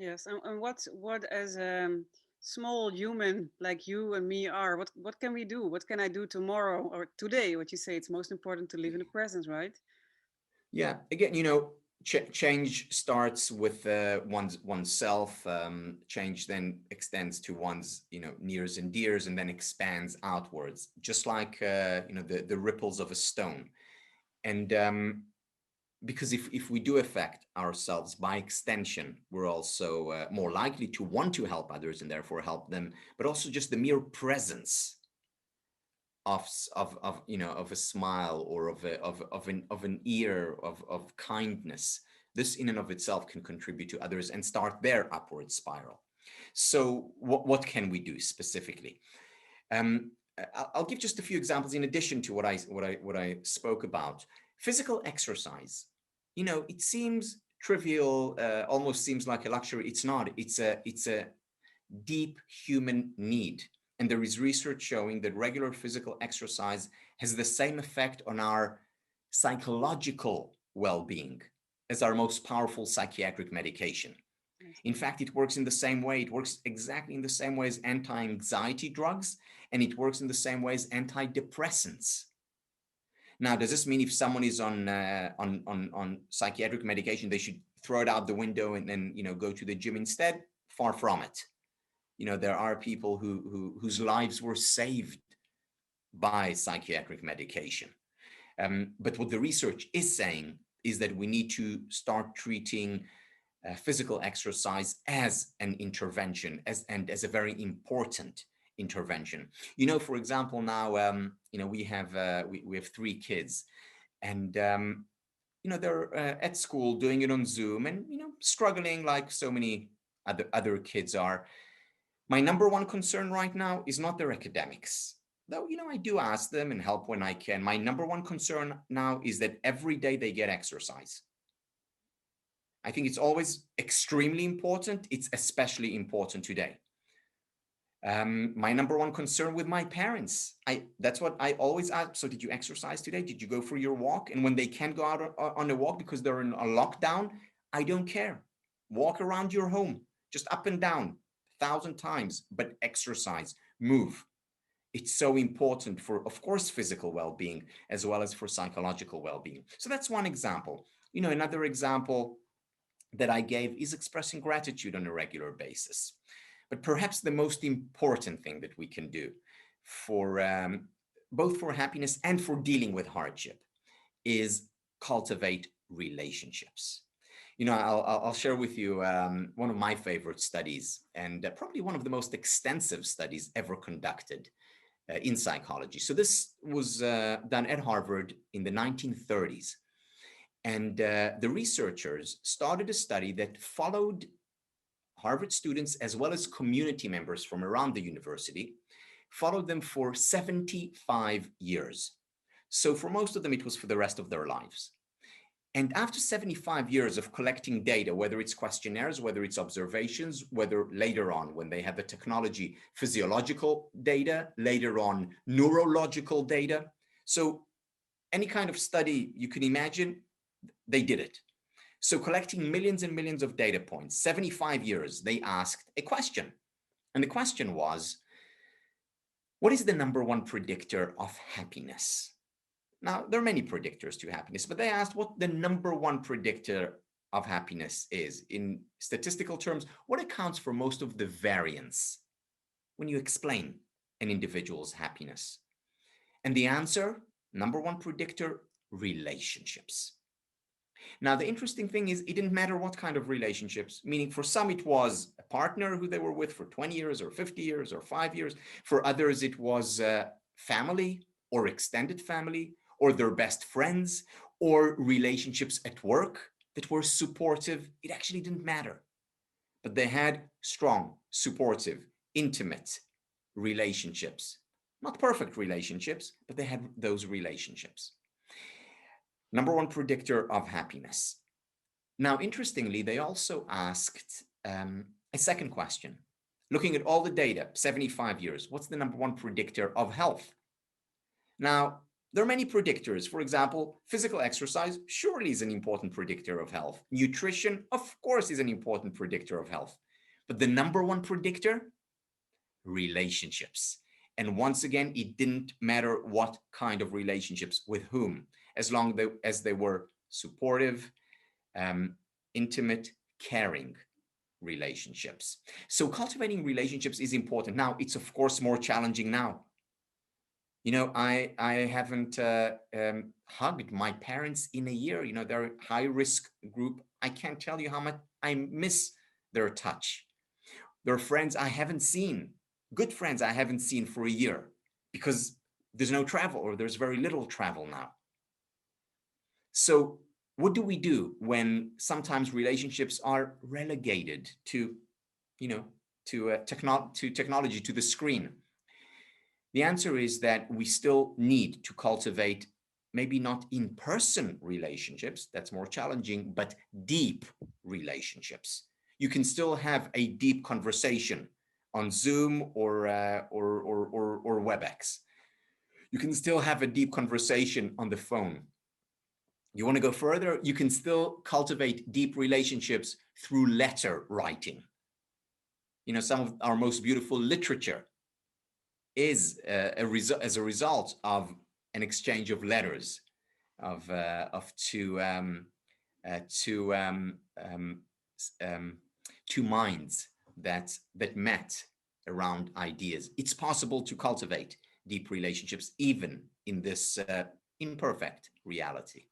Yes, and what as a small human like you and me are, what can we do? What can I do tomorrow or today? What you say, it's most important to live in the present, right? Yeah, again, change starts with oneself. Change then extends to one's, nears and dears, and then expands outwards, just like the ripples of a stone. And because if we do affect ourselves, by extension, we're also more likely to want to help others and therefore help them. But also just the mere presence of a smile, or of an ear of kindness, this in and of itself can contribute to others and start their upward spiral. So what can we do specifically? um, I'll give just a few examples in addition to what I spoke about. Physical exercise, it seems trivial, almost seems like a luxury. It's not. It's a deep human need. And there is research showing that regular physical exercise has the same effect on our psychological well being as our most powerful psychiatric medication. Yes. In fact, it works in the same way. It works exactly in the same way as anti anxiety drugs, and it works in the same way as antidepressants. Now, does this mean if someone is on psychiatric medication, they should throw it out the window and then go to the gym instead? Far from it. There are people whose lives were saved by psychiatric medication. But what the research is saying is that we need to start treating physical exercise as an intervention, as a very important intervention. For example, now we have 3 kids, and they're at school doing it on Zoom, and struggling like so many other kids are. My number one concern right now is not their academics. Though, I do ask them and help when I can. My number one concern now is that every day they get exercise. I think it's always extremely important. It's especially important today. My number one concern with my parents, that's what I always ask. So did you exercise today? Did you go for your walk? And when they can't go out on a walk because they're in a lockdown, I don't care. Walk around your home, just up and down 1,000 times, but exercise, move. It's so important for, of course, physical well-being as well as for psychological well-being. So that's one example. Another example that I gave is expressing gratitude on a regular basis. But perhaps the most important thing that we can do for both for happiness and for dealing with hardship is cultivate relationships. I'll share with you one of my favorite studies, and probably one of the most extensive studies ever conducted in psychology. So this was done at Harvard in the 1930s. And the researchers started a study that followed Harvard students as well as community members from around the university, followed them for 75 years. So for most of them, it was for the rest of their lives. And after 75 years of collecting data, whether it's questionnaires, whether it's observations, whether later on, when they had the technology, physiological data, later on, neurological data. So any kind of study you can imagine, they did it. So collecting millions and millions of data points, 75 years, they asked a question. And the question was, what is the number one predictor of happiness? Now, there are many predictors to happiness, but they asked what the number one predictor of happiness is. In statistical terms, what accounts for most of the variance when you explain an individual's happiness? And the answer, number one predictor, relationships. Now, the interesting thing is it didn't matter what kind of relationships, meaning for some it was a partner who they were with for 20 years or 50 years or 5 years. For others, it was family or extended family or their best friends or relationships at work that were supportive. It actually didn't matter. But they had strong, supportive, intimate relationships. Not perfect relationships, but they had those relationships. Number one predictor of happiness. Now, interestingly, they also asked a second question. Looking at all the data, 75 years, what's the number one predictor of health? Now, There are many predictors. For example, physical exercise surely is an important predictor of health. Nutrition, of course, is an important predictor of health. But the number one predictor, relationships. And once again, it didn't matter what kind of relationships, with whom, as long as they were supportive, intimate, caring relationships. So cultivating relationships is important. Now, it's of course more challenging now. You know, I haven't hugged my parents in a year. You know, they're a high risk group. I can't tell you how much I miss their touch. There are friends I haven't seen, good friends I haven't seen for a year, because there's no travel, or there's very little travel now. So what do we do when sometimes relationships are relegated to, you know, to technology, to the screen? The answer is that we still need to cultivate, maybe not in-person relationships, that's more challenging, but deep relationships. You can still have a deep conversation on Zoom or WebEx. You can still have a deep conversation on the phone. You want to go further? You can still cultivate deep relationships through letter writing. You know, some of our most beautiful literature is as a result of an exchange of letters, of two minds that met around ideas. It's possible to cultivate deep relationships even in this imperfect reality.